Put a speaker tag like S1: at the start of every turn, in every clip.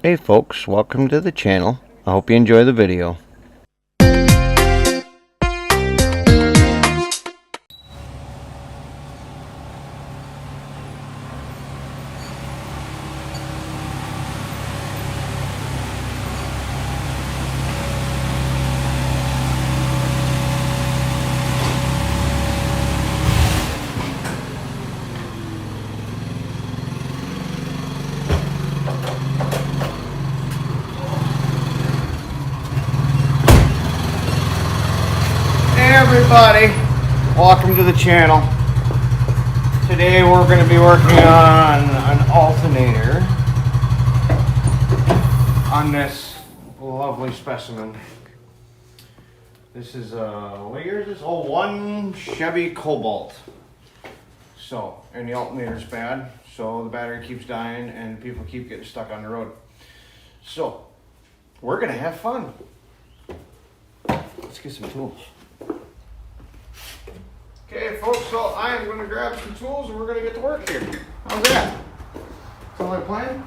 S1: Hey folks, welcome to the channel. I hope you enjoy the video. Hey everybody, welcome to the channel. Today we're going to be working on an alternator on this lovely specimen. This is what year is this? Oh, one Chevy Cobalt. So, and the alternator's bad, so the battery keeps dying and people keep getting stuck on the road. So, we're going to have fun. Let's get some tools. Okay folks, so I am going to grab some tools and we're going to get to work here. How's that? Sound like a plan?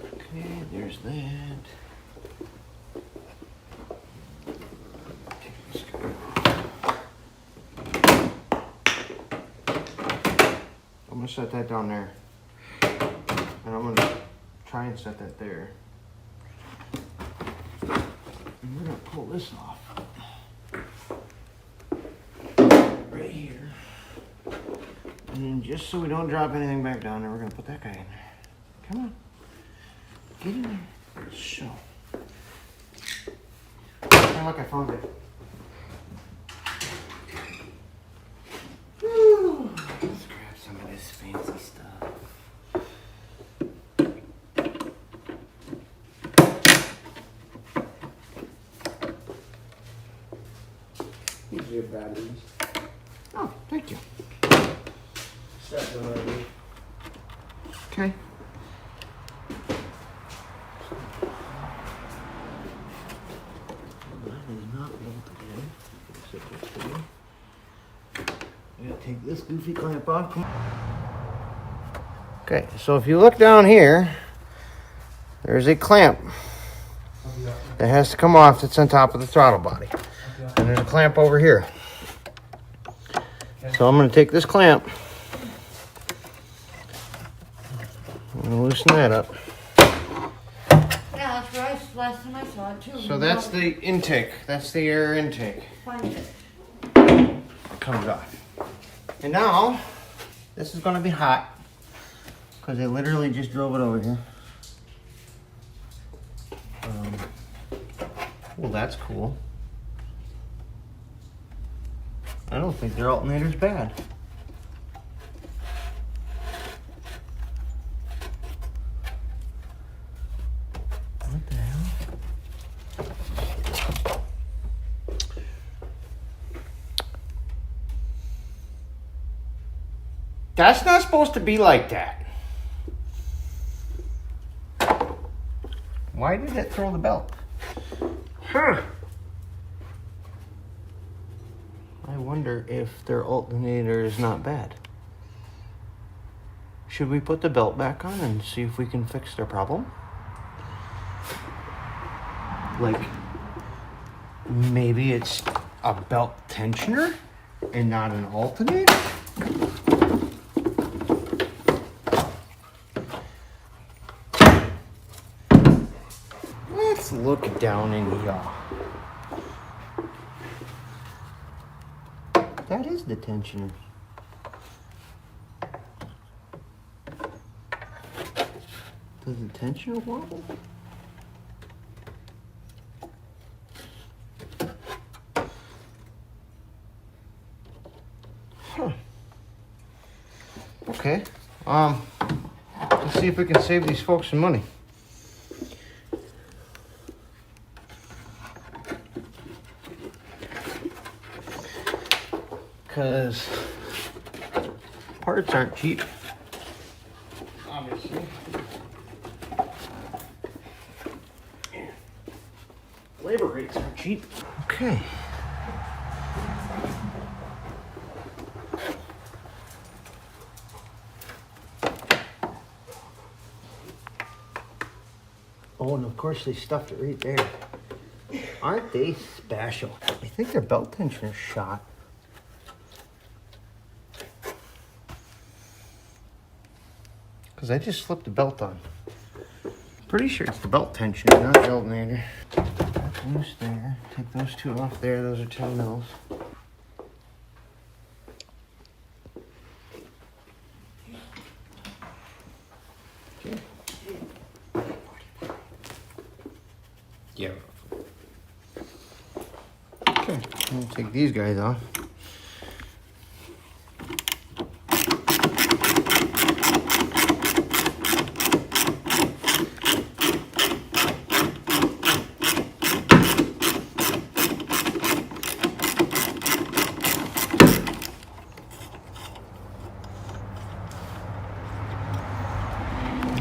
S1: Okay, there's that. Take this guy. I'm going to set that down there. And I'm going to try and set that there. And we're going to pull this off. Right here. And then just so we don't drop anything back down there, we're going to put that guy in there. Come on. Get in there. So. Hey, look, I found it. Woo. Let's grab some of this fancy stuff.
S2: Your batteries.
S1: Oh, thank you.
S2: Set them already.
S1: Okay. That is not bolted in. I'm gonna take this goofy clamp off. Okay, so if you look down here, there's a clamp that has to come off that's on top of the throttle body. And there's a clamp over here. So I'm going to take this clamp and loosen that up.
S3: Yeah, that's right. Last time I saw it too.
S1: So that's the intake. That's the air intake.
S3: Find it.
S1: It comes off. And now, this is going to be hot because I literally just drove it over here. Well, that's cool. I don't think their alternator's bad. What the hell? That's not supposed to be like that. Why did it throw the belt? Huh. I wonder if their alternator is not bad. Should we put the belt back on and see if we can fix their problem? Like, maybe it's a belt tensioner and not an alternator? Let's look down in here. That is the tensioner. Does the tensioner wobble? Huh. Okay. Let's see if we can save these folks some money. Because parts aren't cheap, obviously. Labor rates are cheap. Okay. Oh, and of course they stuffed it right there. Aren't they special? I think their belt tensioner's shot. Because I just slipped the belt on. Pretty sure it's the belt tensioner, not the alternator. Loose there. Take those two off there. Those are 10 mils. Okay. Yeah. Okay, I'm gonna take these guys off.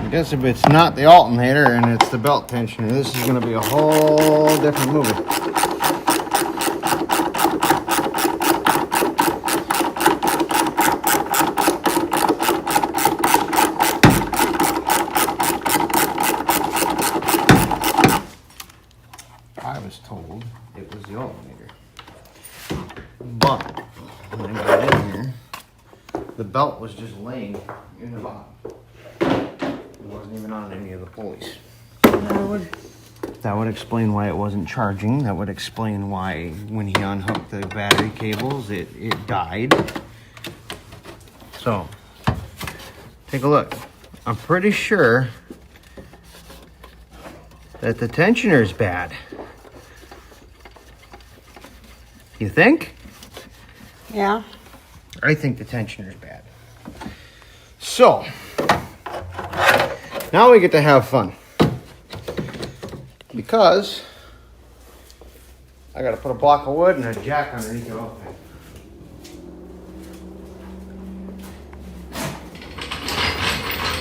S1: I guess if it's not the alternator and it's the belt tensioner, this is going to be a whole different movie. I was told it was the alternator. But when I got in here, the belt was just laying in the bottom. It wasn't even on any of the pulleys. That would explain why it wasn't charging. That would explain why when he unhooked the battery cables, it died. So, take a look. I'm pretty sure that the tensioner is bad. You think?
S3: Yeah.
S1: I think the tensioner is bad. So, now we get to have fun. Because I gotta put a block of wood and a jack underneath the opening.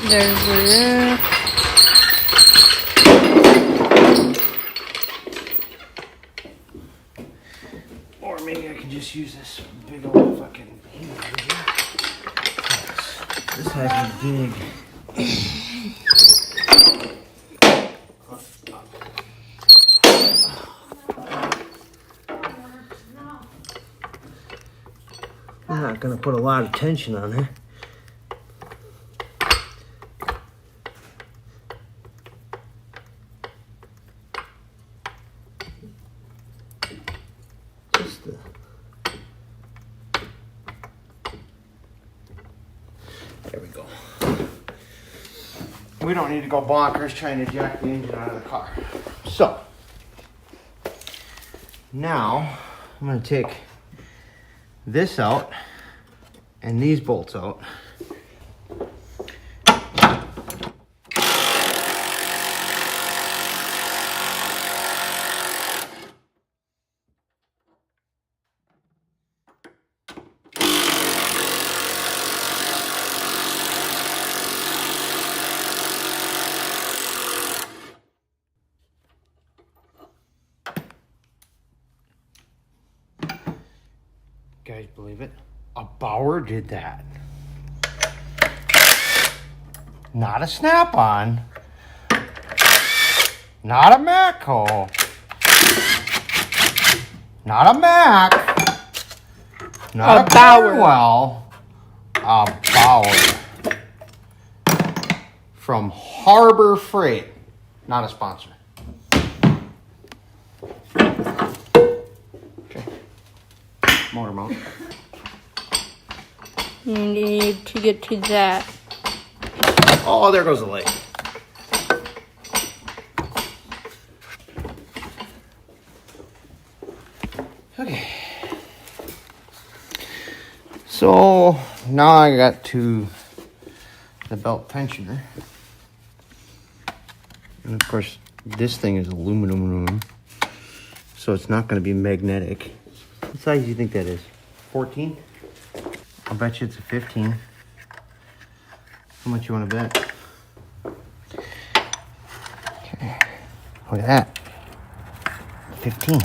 S3: There's the
S1: Or maybe I can just use this big old fucking hammer here. This has a big. I'm not gonna put a lot of tension on it. Just the. There we go. We don't need to go bonkers trying to jack the engine out of the car. So, now I'm gonna take this out and these bolts out. Guys, believe it? A Bauer did that. Not a snap-on. Not a Matco. Not a Mac. Not a
S3: Bauer.
S1: Well, a Bauer. From Harbor Freight. Not a sponsor. Okay. Motor mount.
S3: You need to get to that.
S1: Oh, there goes the light. Okay. So now I got to the belt tensioner. And of course, this thing is aluminum. So it's not going to be magnetic. What size do you think that is? 14? I'll bet you it's a 15. How much you want to bet? Okay. Look at that. 15.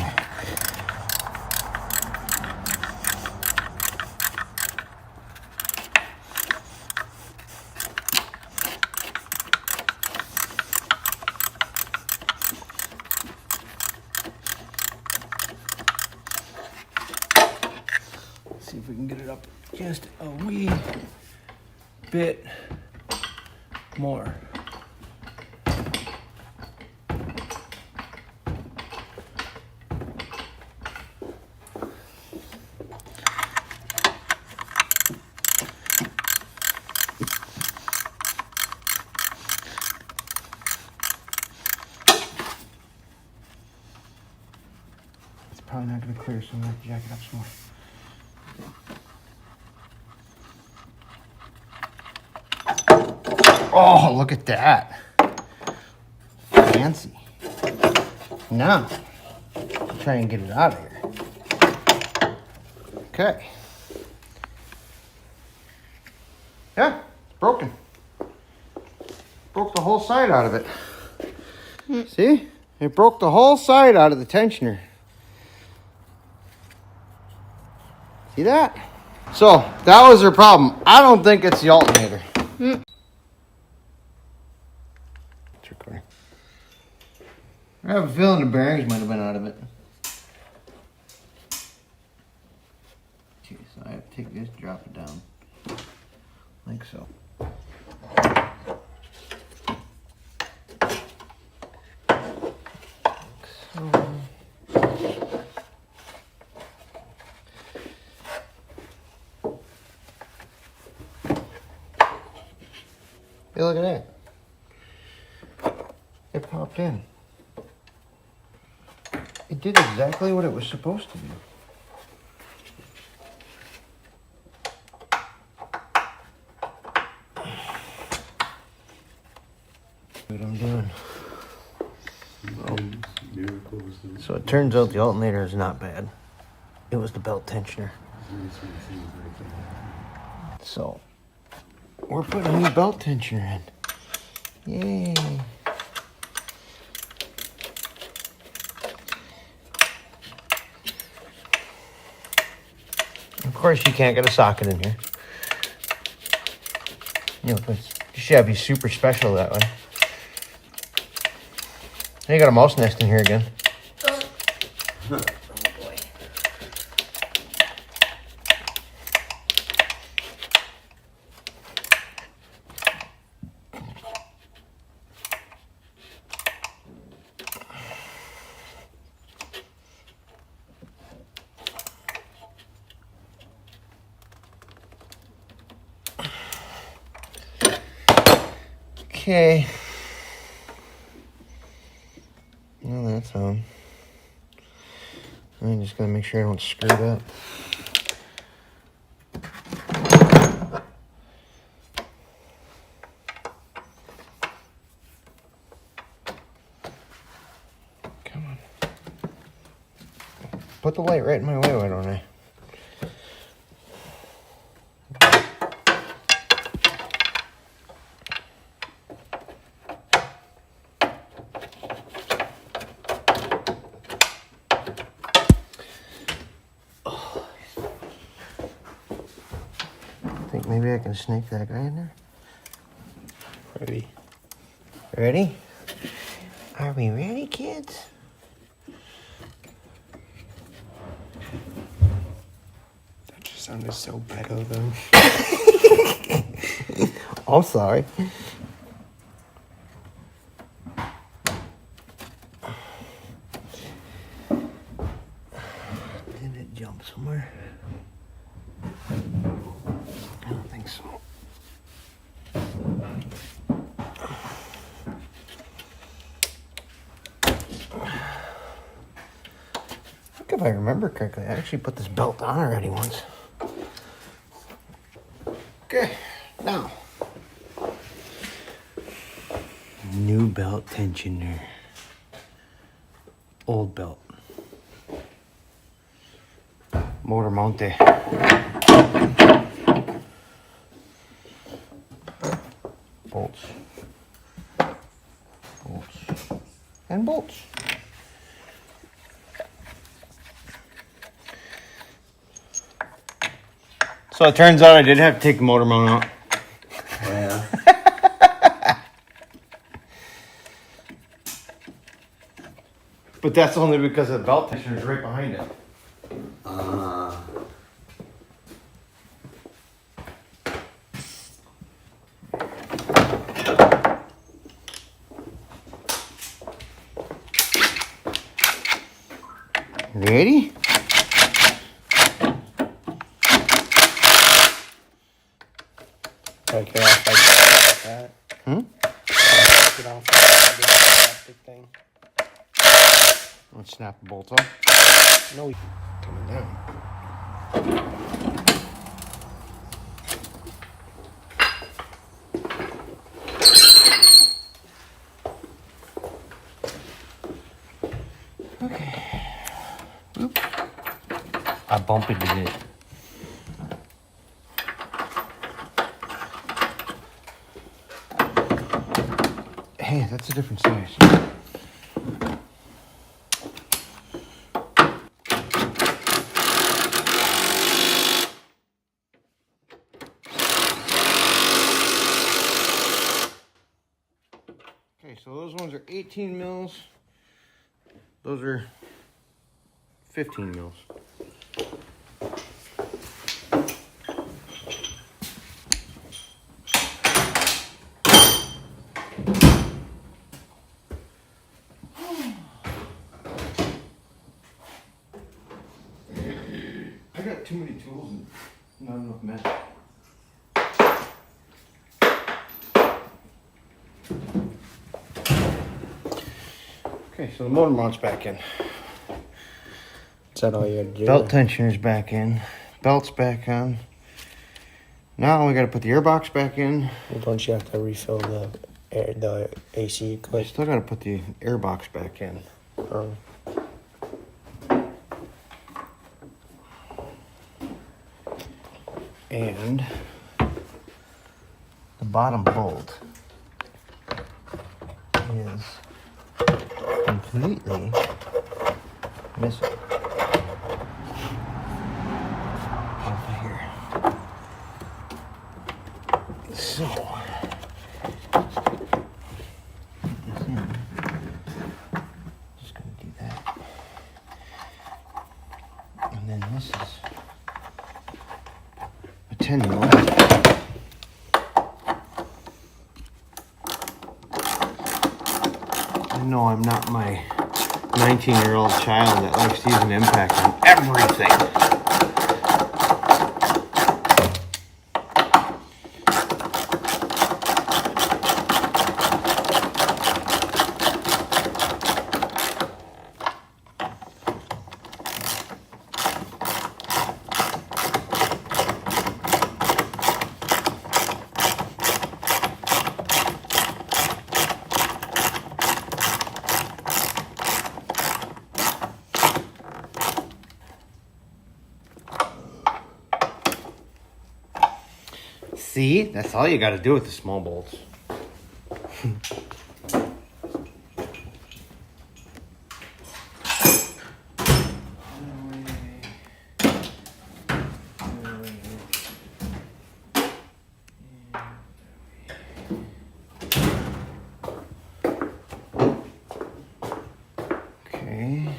S1: See if we can get it up just a wee bit more. It's probably not going to clear, so I'm going to jack it up some more. Oh, look at that. Fancy. Now, try and get it out of here. Okay. Yeah, it's broken. Broke the whole side out of it. See? It broke the whole side out of the tensioner. See that? So, that was her problem. I don't think it's the alternator. It's recording. I have a feeling the bearings might have been out of it. Okay, so I have to take this, drop it down. Like so. Hey, look at that. It popped in. It did exactly what it was supposed to do. What I'm doing. So it turns out the alternator is not bad. It was the belt tensioner. So we're putting a new belt tensioner in. Yay. Of course you can't get a socket in here. You know, it's Chevy super special that way. Now you got a mouse nest in here again.
S3: Oh boy.
S1: Okay. Well, that's on. I'm just gonna make sure I don't screw it up. Come on. Put the light right in my way, why don't I? Think maybe I can snake that guy in there?
S2: Ready?
S1: Ready? Are we ready, kids?
S2: That just sounded so pedo though.
S1: I'm sorry. Didn't it jump somewhere? I don't think so. I think if I remember correctly, I actually put this belt on already once. Okay, now. New belt tensioner. Old belt. Motor monte. Bolts. Bolts. And bolts. So it turns out I did have to take the motor mount out.
S2: Oh, yeah.
S1: But that's only because the belt tensioner is right behind it. Ready?
S2: Can I get off like that?
S1: Hmm?
S2: Get off like that plastic thing?
S1: Let's snap the bolts off.
S2: No, coming down.
S1: Okay. Oop. I bumped it. Hey, that's a different size. Okay, so those ones are 18 mils. Those are 15 mils. I got too many tools and not enough men. Okay, so the motor mount's back in.
S2: Is that all you had to do?
S1: Belt tensioner's back in. Belt's back on. Now we gotta put the airbox back in.
S2: Well, don't you have to refill the air, the AC
S1: I
S2: quick?
S1: still gotta put the airbox back in.
S2: Oh.
S1: And the bottom bolt is completely missing. Over here. So, just gonna do that. And then this is a 10 mil. No, I'm not my 19-year-old child that likes to use an impact on everything. See, that's all you got to do with the small bolts. Okay.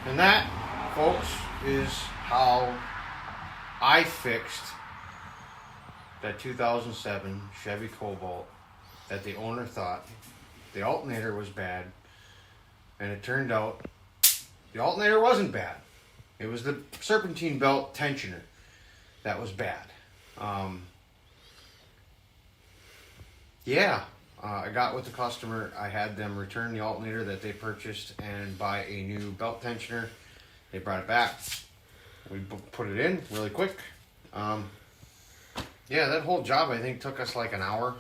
S1: And that, folks, is how I fixed that 2007 Chevy Cobalt that the owner thought the alternator was bad, and it turned out the alternator wasn't bad. It was the serpentine belt tensioner that was bad. I got with the customer. I had them return the alternator that they purchased and buy a new belt tensioner. They brought it back. We put it in really quick. That whole job I think took us like an hour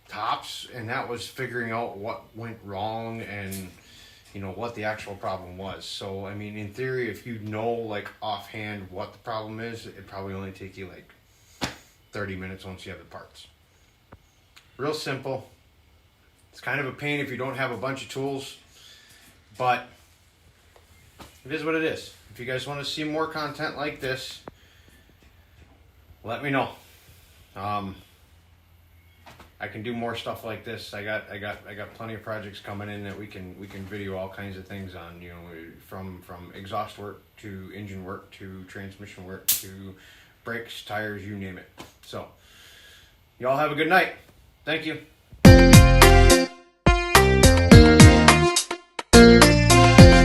S1: tops, and that was figuring out what went wrong and what the actual problem was. So I mean, in theory, if you know like offhand what the problem is, it'd probably only take you like 30 minutes once you have the parts. Real simple. It's kind of a pain if you don't have a bunch of tools, but it is what it is. If you guys want to see more content like this, let me know. I can do more stuff like this. I got plenty of projects coming in that we can video all kinds of things on. From exhaust work to engine work to transmission work to brakes, tires, you name it. So, y'all have a good night. Thank you.